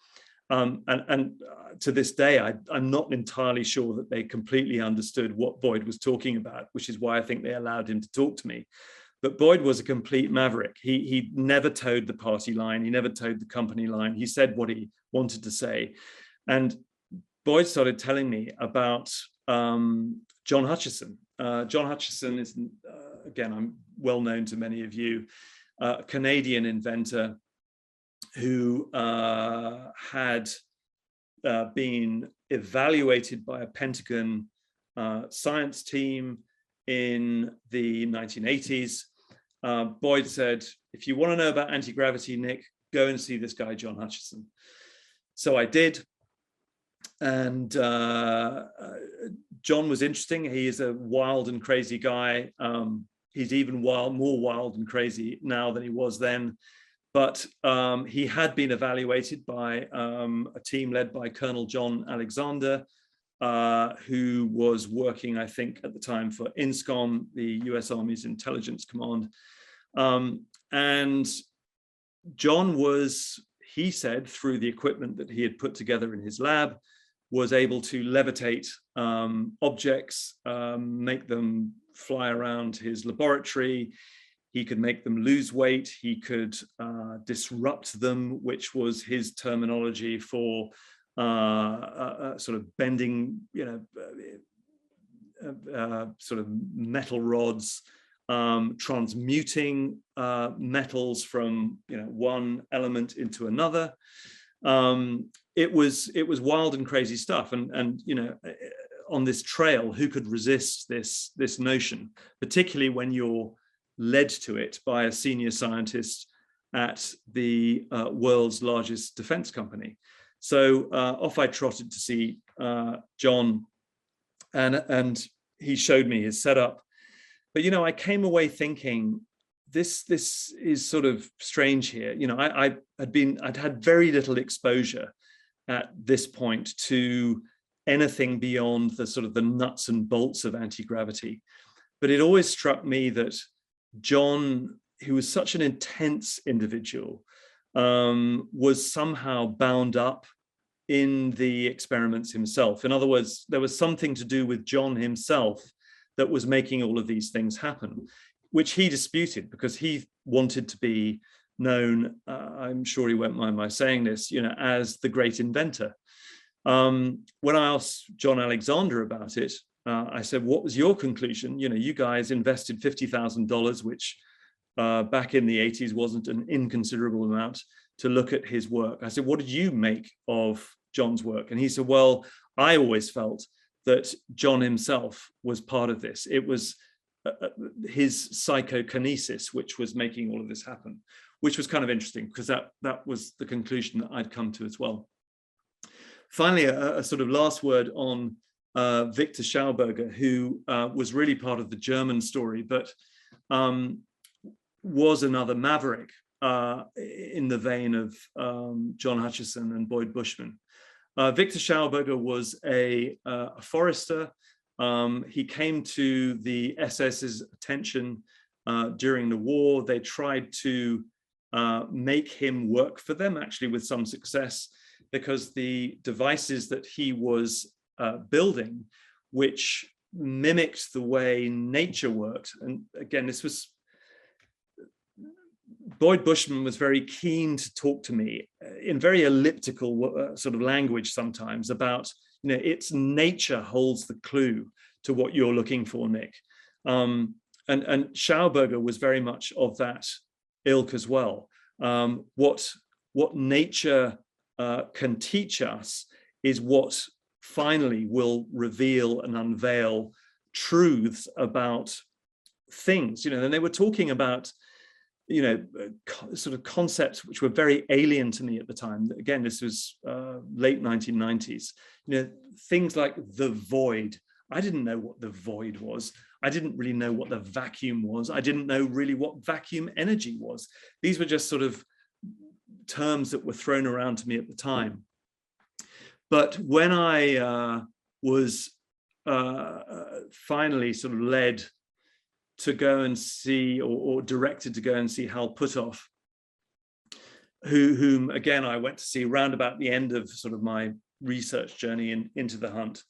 And to this day, I'm not entirely sure that they completely understood what Boyd was talking about, which is why I think they allowed him to talk to me. But Boyd was a complete maverick. He never towed the party line. He never towed the company line. He said what he wanted to say. And Boyd started telling me about John Hutchison. John Hutchison is, again, I'm well known to many of you, a Canadian inventor who had been evaluated by a Pentagon science team in the 1980s. Boyd said, if you want to know about anti-gravity, Nick, go and see this guy, John Hutchison. So I did. And John was interesting. He is a wild and crazy guy. He's even more wild and crazy now than he was then. But he had been evaluated by a team led by Colonel John Alexander, who was working, I think, at the time for INSCOM, the US Army's intelligence command. And John was, he said, through the equipment that he had put together in his lab, was able to levitate objects, make them fly around his laboratory. He could make them lose weight. He could disrupt them, which was his terminology for sort of bending, sort of metal rods, transmuting metals from one element into another. It was wild and crazy stuff, and on this trail, who could resist this notion, particularly when you're led to it by a senior scientist at the world's largest defense company. So off I trotted to see John, and he showed me his setup. But I came away thinking, this is sort of strange here. I'd had very little exposure at this point to anything beyond the sort of the nuts and bolts of anti-gravity. But it always struck me that John, who was such an intense individual, was somehow bound up in the experiments himself. In other words, there was something to do with John himself that was making all of these things happen, which he disputed because he wanted to be known, I'm sure he won't mind my saying this, as the great inventor. When I asked John Alexander about it, I said, what was your conclusion? You guys invested $50,000, which back in the 80s wasn't an inconsiderable amount, to look at his work. I said, what did you make of John's work? And he said, well, I always felt that John himself was part of this. It was his psychokinesis which was making all of this happen, which was kind of interesting because that was the conclusion that I'd come to as well. Finally, a sort of last word on Victor Schauberger, who was really part of the German story, but was another maverick in the vein of John Hutchison and Boyd Bushman. Victor Schauberger was a forester. He came to the SS's attention during the war. They tried to make him work for them, actually with some success, because the devices that he was building, which mimicked the way nature worked. And again, Boyd Bushman was very keen to talk to me in very elliptical sort of language sometimes about, it's nature holds the clue to what you're looking for, Nick. And Schauberger was very much of that ilk as well. What nature can teach us is what finally will reveal and unveil truths about things. And they were talking about sort of concepts which were very alien to me at the time. Again, this was late 1990s. Things like the void. I didn't know what the void was. I didn't really know what the vacuum was. I didn't know really what vacuum energy was. These were just sort of terms that were thrown around to me at the time. But when I was finally sort of led to go and see, or directed to go and see Hal Puthoff, whom again I went to see round about the end of sort of my research journey into the hunt.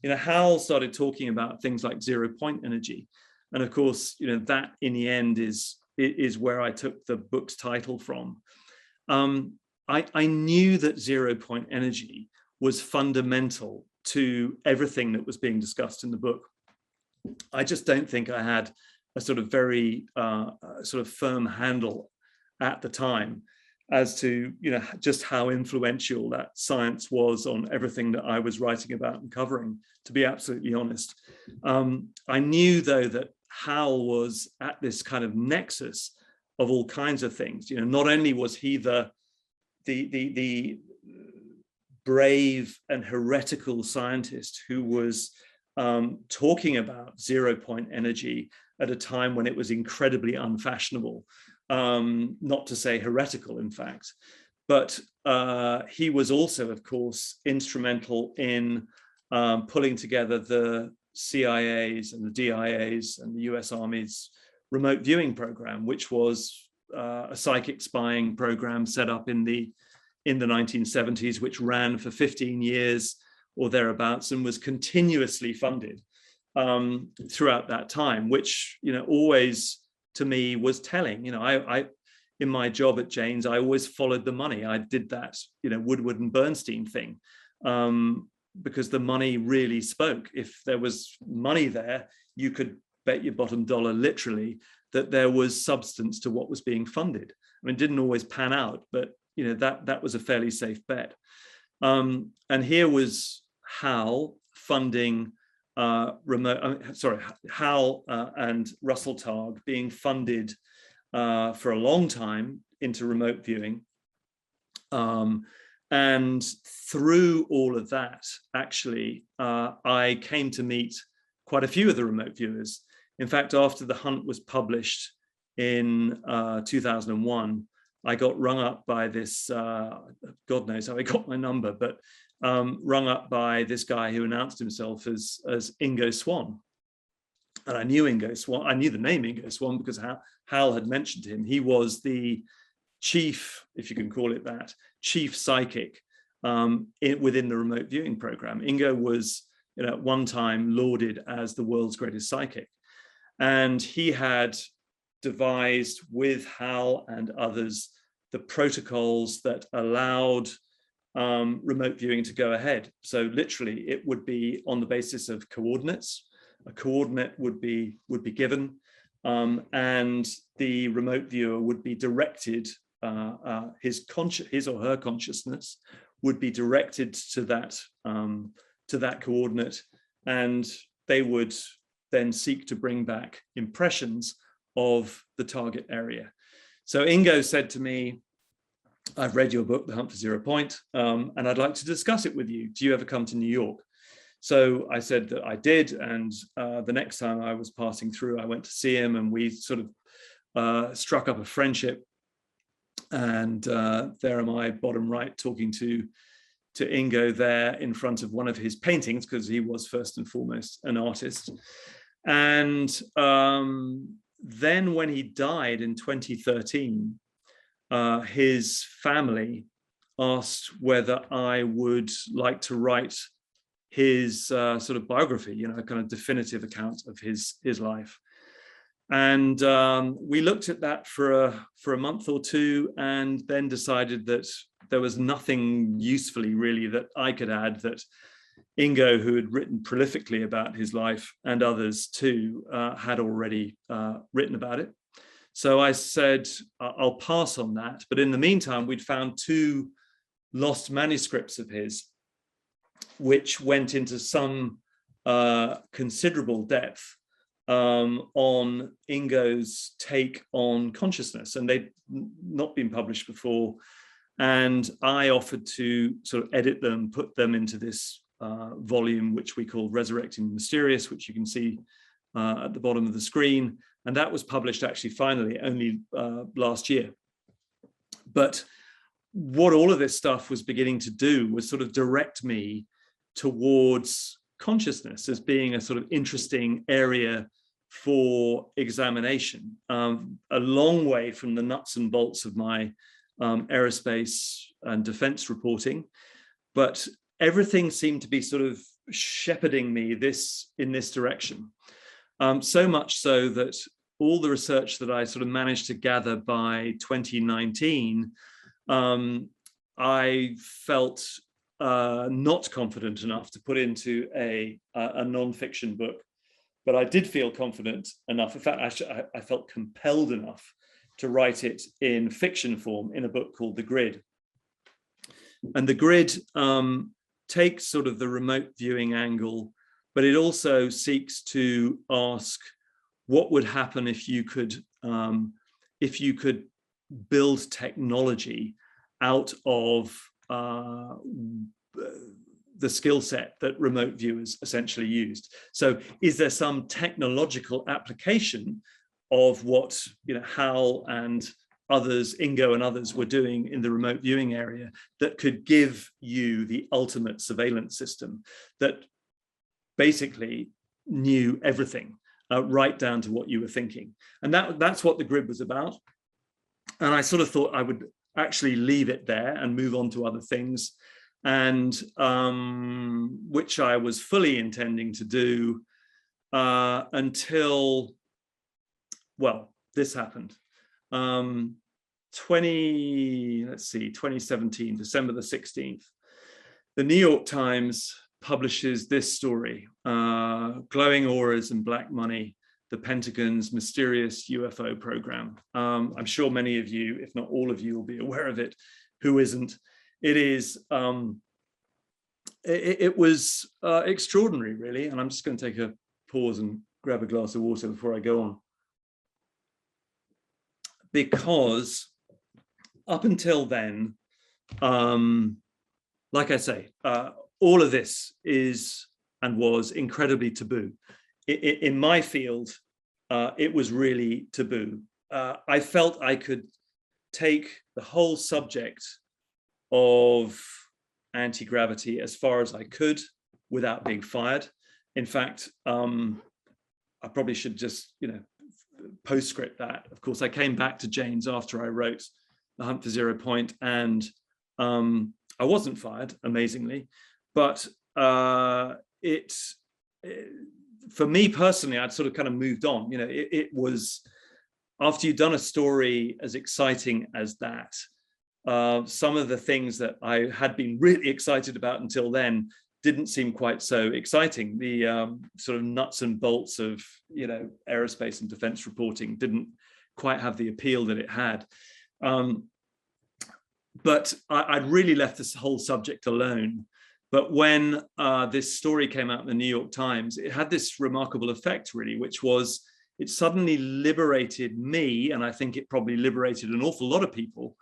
Hal started talking about things like 0-point energy, and of course, that in the end is where I took the book's title from. I knew that 0-point energy was fundamental to everything that was being discussed in the book. I just don't think I had a sort of very sort of firm handle at the time as to just how influential that science was on everything that I was writing about and covering, to be absolutely honest. I knew though that Hal was at this kind of nexus of all kinds of things. Not only was he the brave and heretical scientist who was talking about 0-point energy at a time when it was incredibly unfashionable, not to say heretical, in fact, but he was also, of course, instrumental in pulling together the CIA's and the DIA's and the US Army's remote viewing program, which was a psychic spying program set up in the 1970s, which ran for 15 years or thereabouts and was continuously funded throughout that time, which always to me was telling. I in my job at Janes, I always followed the money. I did that, Woodward and Bernstein thing, because the money really spoke. If there was money there, you could bet your bottom dollar, literally, that there was substance to what was being funded. I mean, it didn't always pan out, but that was a fairly safe bet. And here was Hal funding Hal and Russell Targ being funded for a long time into remote viewing. And through all of that, actually, I came to meet quite a few of the remote viewers. In fact, after The Hunt was published in 2001, I got rung up by this, God knows how he got my number, but rung up by this guy who announced himself as Ingo Swann. And I knew Ingo Swann. I knew the name Ingo Swann because Hal had mentioned him. He was the chief, if you can call it that, chief psychic within the remote viewing program. Ingo was, at one time lauded as the world's greatest psychic. And he had devised with Hal and others the protocols that allowed remote viewing to go ahead. So literally, it would be on the basis of coordinates. A coordinate would be given, and the remote viewer would be directed. His or her consciousness would be directed to that coordinate, and they would then seek to bring back impressions of the target area. So Ingo said to me, "I've read your book, The Hunt for Zero Point, and I'd like to discuss it with you. Do you ever come to New York?" So I said that I did, and the next time I was passing through, I went to see him, and we sort of struck up a friendship. And there am I, bottom right, talking to Ingo there in front of one of his paintings, because he was first and foremost an artist. And then when he died in 2013, his family asked whether I would like to write his sort of biography, a kind of definitive account of his life. And we looked at that for a month or two, and then decided that there was nothing usefully really that I could add, that Ingo, who had written prolifically about his life, and others too, had already written about it. So I said, I'll pass on that. But in the meantime, we'd found 2 lost manuscripts of his, which went into some considerable depth on Ingo's take on consciousness, and they'd not been published before. And I offered to sort of edit them, put them into this volume, which we call Resurrecting the Mysterious, which you can see at the bottom of the screen. And that was published actually finally only last year. But what all of this stuff was beginning to do was sort of direct me towards consciousness as being a sort of interesting area for examination, a long way from the nuts and bolts of my aerospace and defense reporting. But everything seemed to be sort of shepherding me in this direction. So much so that all the research that I sort of managed to gather by 2019, I felt not confident enough to put into a non-fiction book. But I did feel confident enough. In fact, I felt compelled enough to write it in fiction form in a book called The Grid. And The Grid takes sort of the remote viewing angle, but it also seeks to ask what would happen if you could build technology out of the skill set that remote viewers essentially used. So is there some technological application of what Hal and others, Ingo and others, were doing in the remote viewing area that could give you the ultimate surveillance system that basically knew everything, right down to what you were thinking? And that's what The Grid was about. And I sort of thought I would actually leave it there and move on to other things, and which I was fully intending to do until, well, this happened. 2017, December the 16th, the New York Times publishes this story, glowing auras and black money, the Pentagon's mysterious UFO program. I'm sure many of you, if not all of you, will be aware of it. Who isn't? It is, it was extraordinary, really. And I'm just going to take a pause and grab a glass of water before I go on. Because up until then, like I say, all of this is and was incredibly taboo. In my field, it was really taboo. I felt I could take the whole subject of anti-gravity as far as I could without being fired. In fact, I probably should just, postscript that. Of course, I came back to Jane's after I wrote The Hunt for Zero Point, and I wasn't fired, amazingly, but for me personally, I'd sort of kind of moved on. It was, after you'd done a story as exciting as that, some of the things that I had been really excited about until then didn't seem quite so exciting. The sort of nuts and bolts of, aerospace and defense reporting didn't quite have the appeal that it had. But I'd really left this whole subject alone. But when this story came out in the New York Times, it had this remarkable effect, really, which was it suddenly liberated me, and I think it probably liberated an awful lot of people,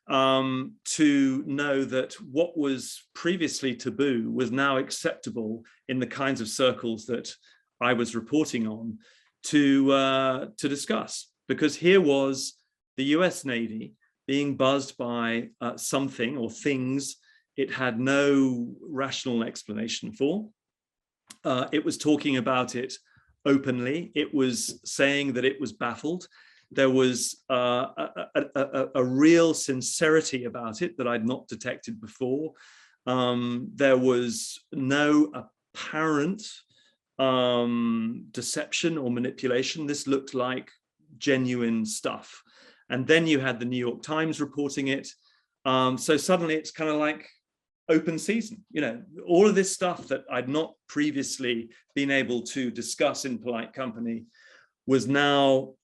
to know that what was previously taboo was now acceptable in the kinds of circles that I was reporting on to discuss. Because here was the US Navy being buzzed by something or things it had no rational explanation for. It was talking about it openly. It was saying that it was baffled. There was a real sincerity about it that I'd not detected before. There was no apparent deception or manipulation. This looked like genuine stuff. And then you had the New York Times reporting it. So suddenly it's kind of like open season. All of this stuff that I'd not previously been able to discuss in polite company was now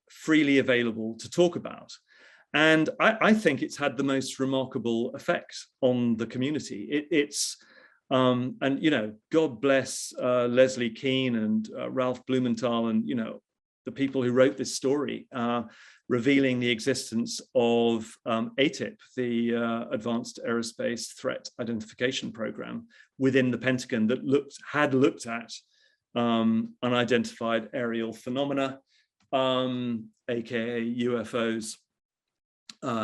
freely available to talk about. And I think it's had the most remarkable effect on the community. And God bless Leslie Keane and Ralph Blumenthal and, the people who wrote this story, revealing the existence of ATIP, the Advanced Aerospace Threat Identification Program within the Pentagon that had looked at unidentified aerial phenomena, aka UFOs,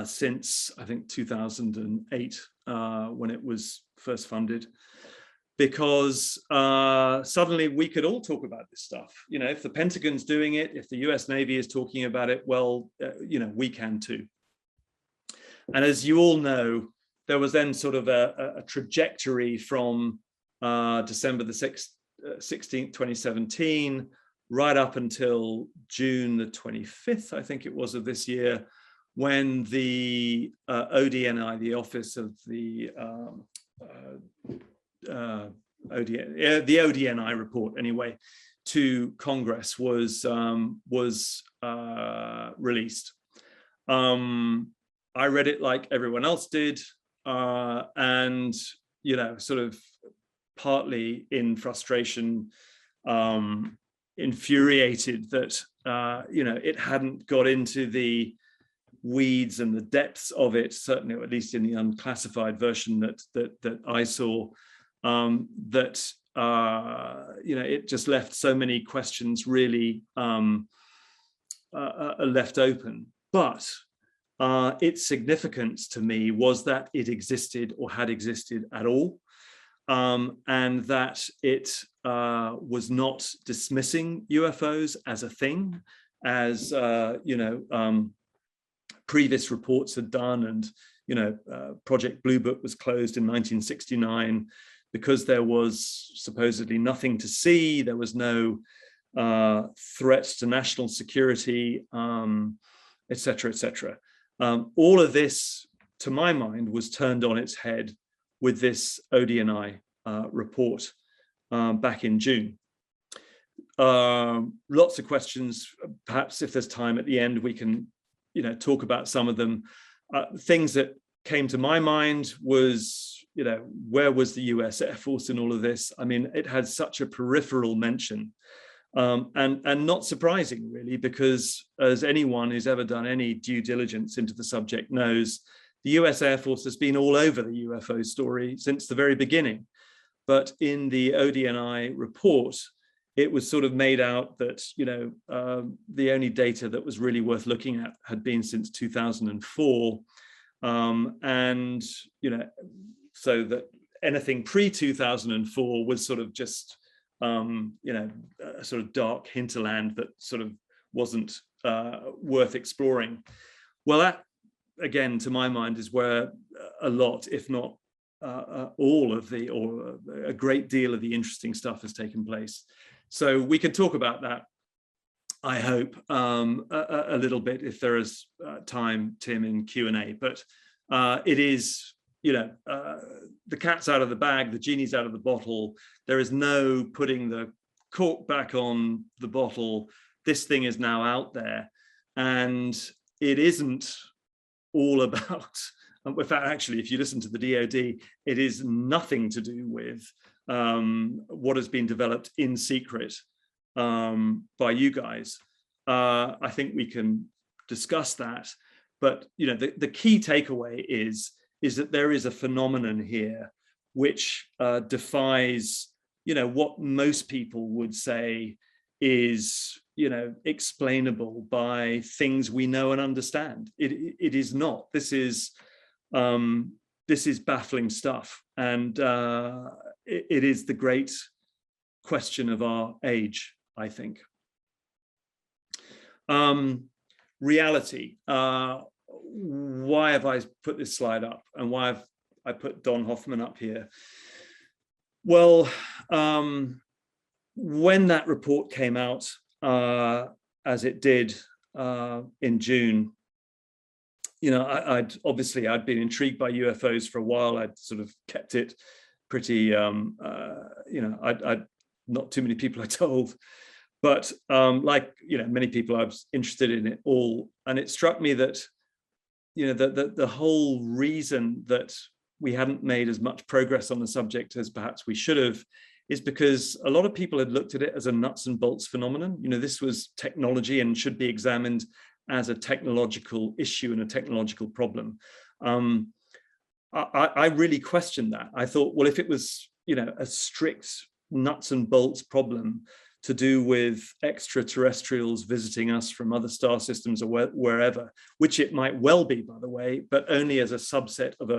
since I think 2008, when it was first funded, because suddenly we could all talk about this stuff. If the Pentagon's doing it, if the US Navy is talking about it, well, we can too. And as you all know, there was then sort of a trajectory from December the 16th, 2017, right up until June the 25th, I think it was, of this year, when the ODNI, the Office of the ODNI report, anyway, to Congress was released. I read it like everyone else did, and sort of partly in frustration, infuriated that it hadn't got into the weeds and the depths of it, certainly, or at least in the unclassified version that I saw, it just left so many questions really left open. But its significance to me was that it existed or had existed at all, and that it was not dismissing UFOs as a thing, as previous reports had done. And Project Blue Book was closed in 1969 because there was supposedly nothing to see. There was no threats to national security, et cetera, et cetera. All of this, to my mind, was turned on its head with this ODNI report back in June. Lots of questions. Perhaps if there's time at the end, we can, talk about some of them. Things that came to my mind was, where was the US Air Force in all of this? I mean, it had such a peripheral mention, and not surprising really, because as anyone who's ever done any due diligence into the subject knows, the US Air Force has been all over the UFO story since the very beginning. But in the ODNI report, it was sort of made out that, the only data that was really worth looking at had been since 2004. And, so that anything pre-2004 was sort of just, a sort of dark hinterland that sort of wasn't worth exploring. Well, that, again, to my mind, is where a lot, if not all of the, or a great deal of the interesting stuff has taken place. So we can talk about that, I hope, a little bit if there is time, Tim, in Q&A. But it is, the cat's out of the bag, the genie's out of the bottle. There is no putting the cork back on the bottle. This thing is now out there, and it isn't all about, in fact, actually, if you listen to the DoD, it is nothing to do with what has been developed in secret by you guys. I think we can discuss that, but the key takeaway is that there is a phenomenon here which defies what most people would say is explainable by things we know and understand. It is not. This is baffling stuff, and it is the great question of our age, I think. Reality. Why have I put this slide up, and why have I put Don Hoffman up here? Well, when that report came out, as it did in June, I'd been intrigued by UFOs for a while. I'd sort of kept it pretty, I'd not too many people I told, but like many people, I was interested in it all, and it struck me that the whole reason that we hadn't made as much progress on the subject as perhaps we should have is because a lot of people had looked at it as a nuts and bolts phenomenon. This was technology and should be examined as a technological issue and a technological problem. I really questioned that. I thought, well, if it was, a strict nuts and bolts problem to do with extraterrestrials visiting us from other star systems or wherever, which it might well be, by the way, but only as a subset of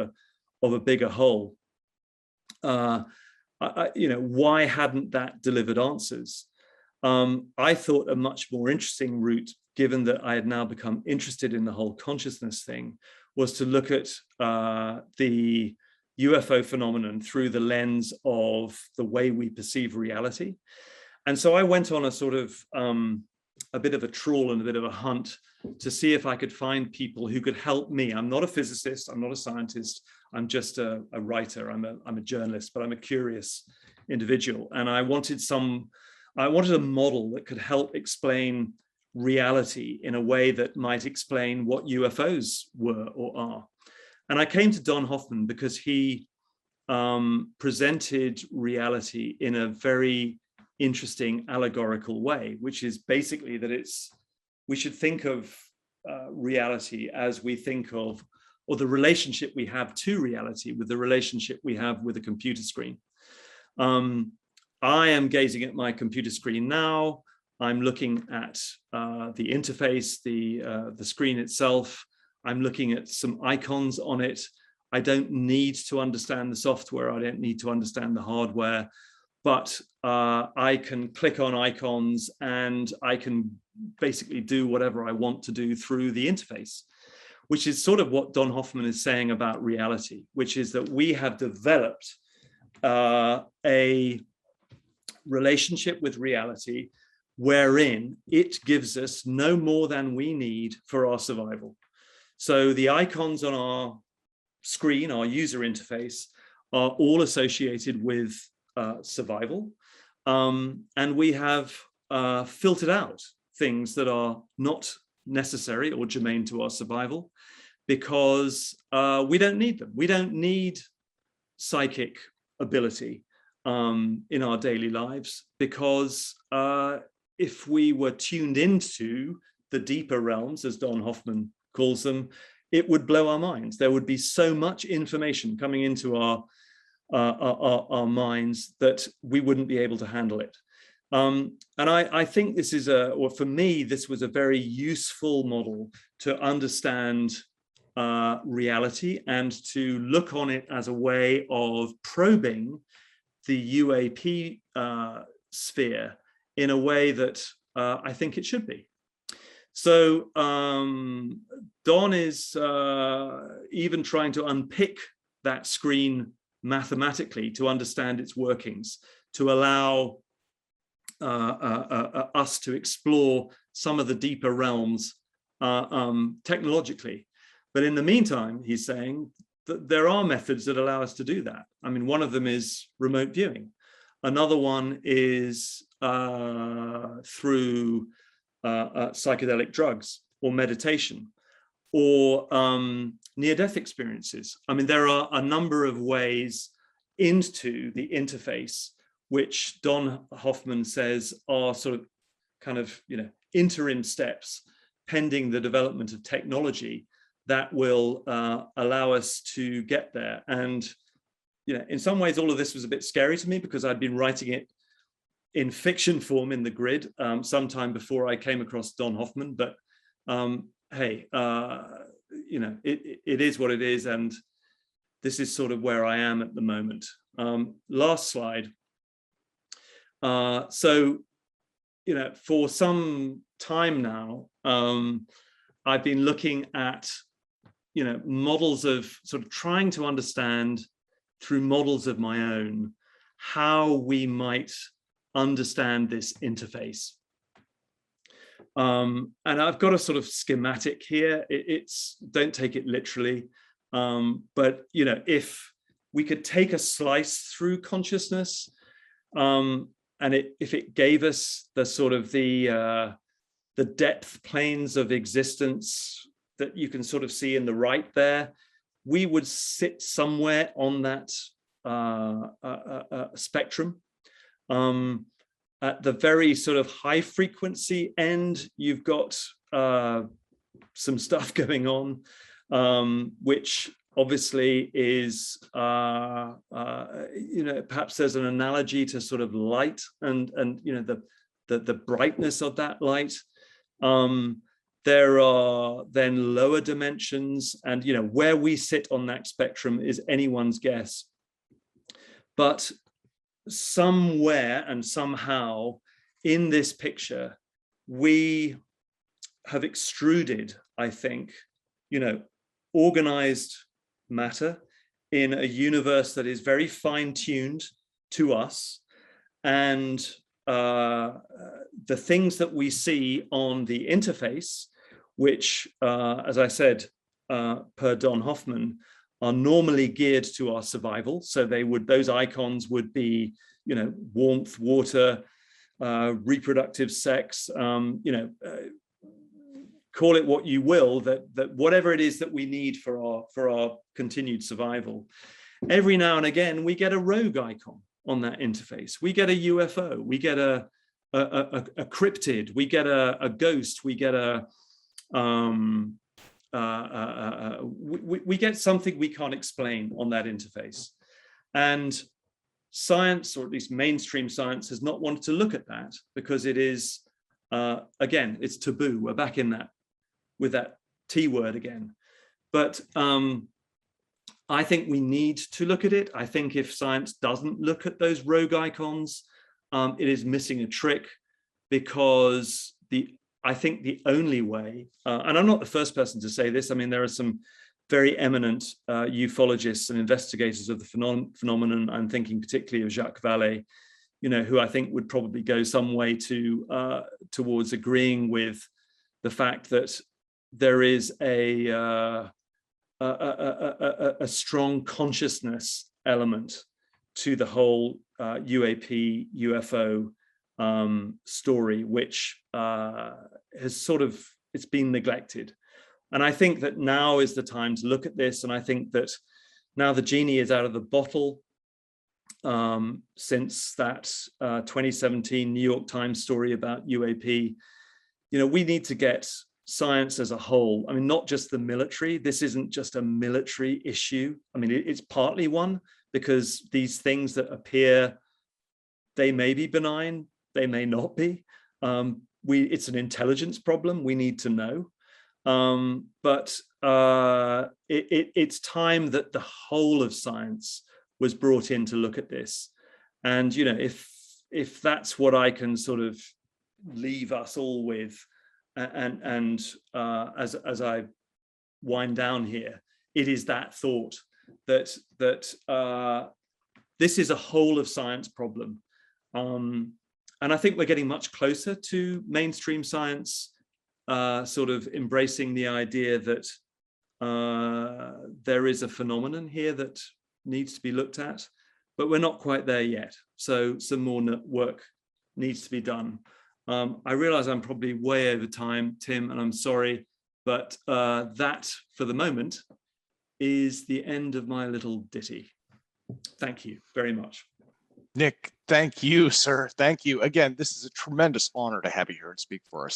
a bigger whole. Why hadn't that delivered answers? I thought a much more interesting route, given that I had now become interested in the whole consciousness thing, was to look at the UFO phenomenon through the lens of the way we perceive reality. And so I went on a sort of a bit of a trawl and a bit of a hunt to see if I could find people who could help me. I'm not a physicist, I'm not a scientist, I'm just a writer, I'm a journalist, but I'm a curious individual. And I wanted a model that could help explain reality in a way that might explain what UFOs were or are. And I came to Don Hoffman because he presented reality in a very interesting allegorical way, which is basically that we should think of reality as we think of, or the relationship we have to reality with the relationship we have with a computer screen. I am gazing at my computer screen now. I'm looking at the interface, the screen itself. I'm looking at some icons on it. I don't need to understand the software. I don't need to understand the hardware, but I can click on icons and I can basically do whatever I want to do through the interface, which is sort of what Don Hoffman is saying about reality, which is that we have developed a relationship with reality wherein it gives us no more than we need for our survival. So the icons on our screen, our user interface, are all associated with survival. And we have filtered out things that are not necessary or germane to our survival because we don't need them. We don't need psychic ability in our daily lives because if we were tuned into the deeper realms, as Don Hoffman calls them, it would blow our minds. There would be so much information coming into our minds that we wouldn't be able to handle it. And I think this is or for me, this was a very useful model to understand reality and to look on it as a way of probing the UAP sphere in a way that I think it should be. So Don is even trying to unpick that screen mathematically to understand its workings, to allow us to explore some of the deeper realms technologically. But in the meantime, he's saying that there are methods that allow us to do that. I mean, one of them is remote viewing. Another one is through psychedelic drugs or meditation or near-death experiences. I mean, there are a number of ways into the interface which Don Hoffman says are sort of kind of, interim steps pending the development of technology that will allow us to get there. And, in some ways, all of this was a bit scary to me because I'd been writing it in fiction form in the grid sometime before I came across Don Hoffman. But hey, it is what it is. And this is sort of where I am at the moment. Last slide. So, for some time now, I've been looking at, models of sort of trying to understand through models of my own, how we might understand this interface. And I've got a sort of schematic here. It's don't take it literally, but if we could take a slice through consciousness, and if it gave us the sort of the depth planes of existence that you can sort of see in the right there, we would sit somewhere on that spectrum. At the very sort of high frequency end, you've got some stuff going on, which obviously is, perhaps there's an analogy to sort of light and the brightness of that light. There are then lower dimensions, and where we sit on that spectrum is anyone's guess. But somewhere and somehow in this picture, we have extruded, I think, organized matter in a universe that is very fine-tuned to us, and the things that we see on the interface, which, as I said, per Don Hoffman, are normally geared to our survival. So those icons would be, warmth, water, reproductive sex, call it what you will, that whatever it is that we need for our continued survival. Every now and again, we get a rogue icon on that interface. We get a UFO, we get a cryptid, we get a ghost, we get we get something we can't explain on that interface. And science, or at least mainstream science, has not wanted to look at that because it is, again, it's taboo. We're back in that with that T word again. But I think we need to look at it. I think if science doesn't look at those rogue icons, it is missing a trick, because I think the only way, and I'm not the first person to say this, I mean, there are some very eminent ufologists and investigators of the phenomenon. I'm thinking particularly of Jacques Vallée, who I think would probably go some way to towards agreeing with the fact that there is a strong consciousness element to the whole UAP UFO story, which has it's been neglected. And I think that now is the time to look at this. And I think that now the genie is out of the bottle. Since that 2017 New York Times story about UAP, we need to get science as a whole. I mean, not just the military. This isn't just a military issue. I mean, it's partly one, because these things that appear, they may be benign, they may not be. It's an intelligence problem. We need to know. But it's time that the whole of science was brought in to look at this. And if that's what I can sort of leave us all with, and as I wind down here, it is that thought that this is a whole of science problem. And I think we're getting much closer to mainstream science sort of embracing the idea that there is a phenomenon here that needs to be looked at, but we're not quite there yet. So some more work needs to be done. I realize I'm probably way over time, Tim, and I'm sorry, but that for the moment is the end of my little ditty. Thank you very much. Nick, thank you, sir. Thank you. Again, this is a tremendous honor to have you here and speak for us.